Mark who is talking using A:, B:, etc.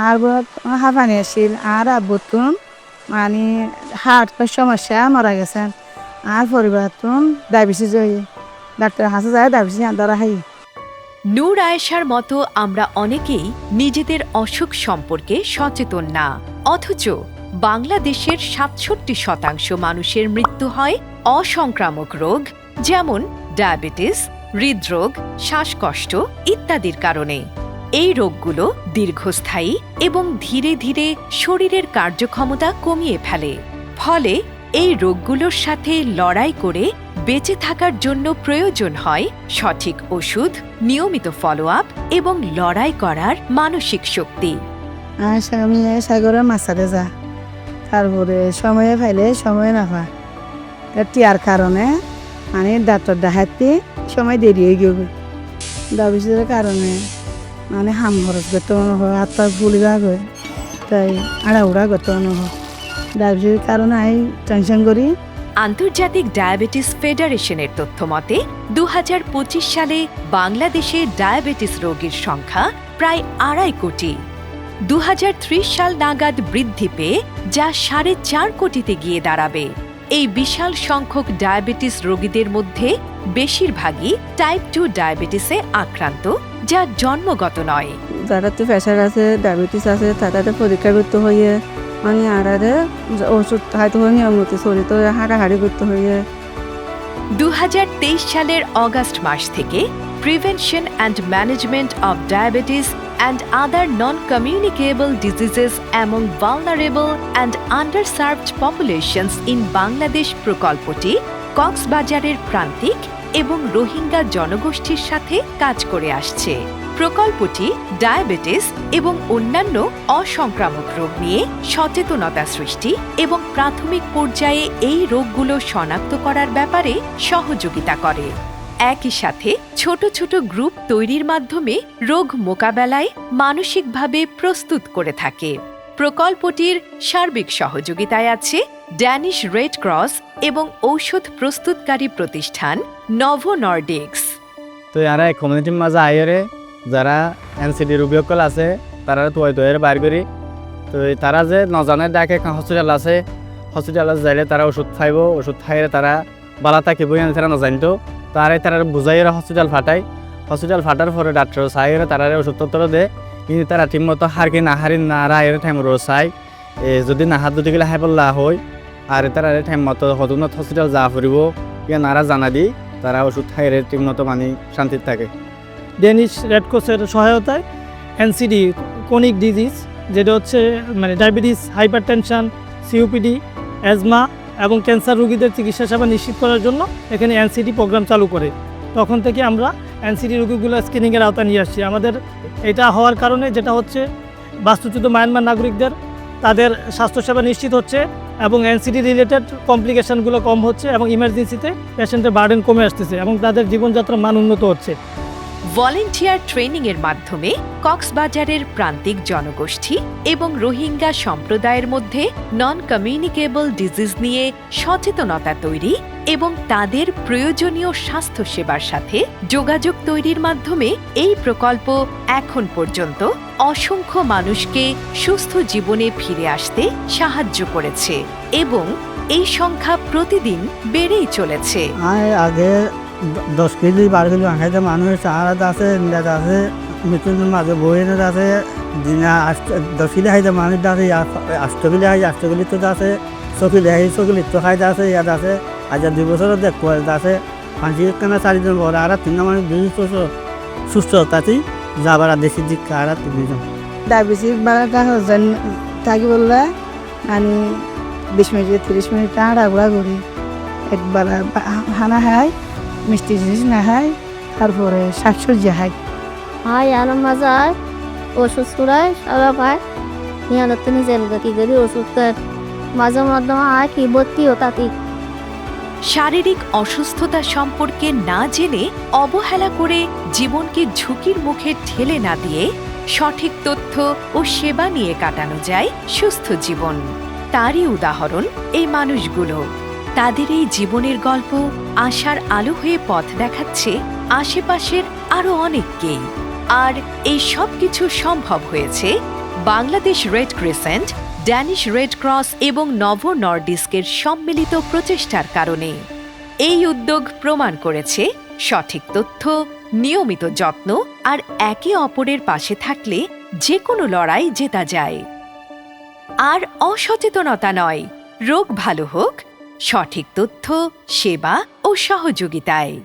A: আর হাঁপানি আসছিল আর আব্বুতুন মানে হার্টের সমস্যা মারা গেছেন আর পরিবার তুন ডায়াবেটিস হয়ে ডাক্তার হাসে যায় ডায়াবেটিস ধরা হয়।
B: নূর আয়েশার মতো আমরা অনেকেই নিজেদের অসুখ সম্পর্কে সচেতন না, অথচ বাংলাদেশের ৬৭% মানুষের মৃত্যু হয় অসংক্রামক রোগ যেমন ডায়াবেটিস, হৃদরোগ, শ্বাসকষ্ট ইত্যাদির কারণে। এই রোগগুলো দীর্ঘস্থায়ী এবং ধীরে ধীরে শরীরের কার্যক্ষমতা কমিয়ে ফেলে। ফলে এই রোগগুলোর সাথে লড়াই করে বেঁচে থাকার জন্য প্রয়োজন হয় সঠিক ওষুধ, নিয়মিত ফলো আপ এবং লড়াই করার মানসিক শক্তি।
A: আর আমি সাগরে মাছাতে যা তারপরে সময়ে ফাইলে সময় না পায় টিয়ার কারণে মানে ডাক্তার দেখাতে সময় দেরি হয়ে গেবে। ডায়াবেটিসের কারণে মানে হাম খরচ করতে মনে হয় আত্মার ফুলিবা হয় তাই আড়াউড়া করতে মনে হয়। ডায়াবেটিসের কারণে আমি টেনশন করি।
B: আন্তর্জাতিক ডায়াবেটিস ফেডারেশনের তথ্য মতে ২০২৫ সালে বাংলাদেশে ডায়াবেটিস রোগীর সংখ্যা প্রায় ২.৫ কোটি। ২০৩০ সাল নাগাদ বৃদ্ধি পেয়ে যা ৪.৫ কোটিতে গিয়ে দাঁড়াবে। এই বিশাল সংখ্যক ডায়াবেটিস রোগীদের মধ্যে বেশিরভাগই টাইপ 2 ডায়াবেটিসে আক্রান্ত, যা জন্মগত নয়।
A: যারা তো প্রেশার আছে ডায়াবেটিস আছে তাদের পরীক্ষা করতে হইয়ে মানে আড়ারে ওষুধ খাইতে হয় নিয়মিত শরীর তো হাঁটাহাঁটি করতে হইয়ে।
B: ২০২৩ সালের অগাস্ট মাস থেকে prevention and management of diabetes and other non communicable diseases among vulnerable and underserved populations in Bangladesh প্রকল্পটি কক্সবাজারের প্রান্তিক এবং রোহিঙ্গা জনগোষ্ঠীর সাথে কাজ করে আসছে। প্রকল্পটি ডায়াবেটিস এবং অন্যান্য অসংক্রামক রোগ নিয়ে সচেতনতা সৃষ্টি এবং প্রাথমিক পর্যায়ে এই রোগগুলো শনাক্ত করার ব্যাপারে সহযোগিতা করে। একই সাথে ছোট ছোট গ্রুপ তৈরির মাধ্যমে রোগ মোকাবেলায় মানসিকভাবে প্রস্তুত করে থাকে। প্রকল্পটির সার্বিক সহযোগিতায় আছে ড্যানিশ রেড ক্রস এবং ঔষধ প্রস্তুতকারী প্রতিষ্ঠান নভো নর্ডিক্স।
C: তো এরা কমিউনিটির মাঝে আইরে যারা এনসিডি রোগীসকল আছে তারা তৈরি বাইর করি। তো তারা যে নজানের ডাকে হসপিটাল আছে, হসপিটালে যাইলে তারা ওষুধ খাইব, ওষুধ খাইলে তারা বালা থাকিব তারা নজানিত তারাই তারা বুঝাইরা হসপিটাল ফাটায়। হসপিটাল ফাটার পরে ডাক্তার চাইরে তারা ওষুধপত্র দেয়, কিন্তু তারা ঠিকমতো হারকি না হারি না রায়ের টাইম রোজ চাই যদি না হাত দুটি গেলে হাই পল্লা হয় আর তারা টাইম মতো হতুনত হসপিটাল যা ফুরিব ইয়া নারা জানা দিই তারা ওষুধ খাইরে ঠিকমতো মানে শান্তির থাকে।
D: ডেনিশ রেড ক্রসের সহায়তায় এনসিডি ক্রনিক ডিজিজ যেটা হচ্ছে মানে ডায়াবেটিস, হাইপারটেনশন, সিওপিডি, অ্যাজমা এবং ক্যান্সার রোগীদের চিকিৎসা সেবা নিশ্চিত করার জন্য এখানে এনসিডি প্রোগ্রাম চালু করে। তখন থেকে আমরা এনসিডি রোগীগুলো স্ক্রিনিংয়ের আওতায় নিয়ে আসছি। আমাদের এটা হওয়ার কারণে যেটা হচ্ছে বাস্তুচ্যুত মায়ানমার নাগরিকদের তাদের স্বাস্থ্যসেবা নিশ্চিত হচ্ছে এবং এনসিডি রিলেটেড কমপ্লিকেশনগুলো কম হচ্ছে এবং ইমার্জেন্সিতে পেশেন্টের বার্ডেন কমে আসতেছে এবং তাদের জীবনযাত্রার মান উন্নত হচ্ছে।
B: ভলেন্টিয়ার ট্রেনিংয়ের মাধ্যমে কক্সবাজারের প্রান্তিক জনগোষ্ঠী এবং রোহিঙ্গা সম্প্রদায়ের মধ্যে নন কমিউনিকেবল ডিজিজ নিয়ে সচেতনতা তৈরি এবং তাদের প্রয়োজনীয় স্বাস্থ্যসেবার সাথে যোগাযোগ তৈরির মাধ্যমে এই প্রকল্প এখন পর্যন্ত অসংখ্য মানুষকে সুস্থ জীবনে ফিরে আসতে সাহায্য করেছে এবং এই সংখ্যা প্রতিদিন বেড়েই চলেছে।
A: আগে 10 কেজি 12 কেজি খাইতে মানুষ চাহারাত আছে, ইন্দাত আছে, মৃত্যুর মাঝে বইয়ের আছে, দিনা 10 কেজি খাইতে মানুষ আছে, 8 কেজি খাই 8 কেজি তো আছে, 6 কেজি খাই 6 কেজি তো খাইতে আছে, ইয়াদ আছে। আজ 2 বছরের দেখ আছে 5 কেনা 4 জন বড় আর 3 মানুষ সুস্থ তাতেই যাবার দেশি দিক আর 3 জন। ডায়াবেটিস বাড়াটা হচ্ছে থাকি বললে আমি 20 মিনিট 30 মিনিট আড়াগুড়া করি। একবার হানা খাই, মিষ্টি জিনিস না খাই, তারপরে শাকসবজি খাই।
E: হয় আর মাজার ওষুধ ছুড়ায় সারা পায় নিয়ে তো নিজের কি করি ওষুধ মাঝে মাধ্যমে হয় কি ভর্তিও তাতে।
B: শারীরিক অসুস্থতা সম্পর্কে না জেনে অবহেলা করে জীবনকে ঝুঁকির মুখে ঠেলে না দিয়ে সঠিক তথ্য ও সেবা নিয়ে কাটানো যায় সুস্থ জীবন। তারই উদাহরণ এই মানুষগুলো। তাদের এই জীবনের গল্প আশার আলো হয়ে পথ দেখাচ্ছে আশেপাশের আরো অনেককেই। আর এই সব কিছু সম্ভব হয়েছে Bangladesh red crescent, Danish red cross এবং নভো নর্ডিস্কের সম্মিলিত প্রচেষ্টার কারণে। এই উদ্যোগ প্রমাণ করেছে সঠিক তথ্য, নিয়মিত যত্ন আর একে অপরের পাশে থাকলে যে কোনো লড়াই জেতা যায়। আর অসচেতনতা নয়, রোগ ভালো হোক সঠিক তথ্য, সেবা ও সহযোগিতায়।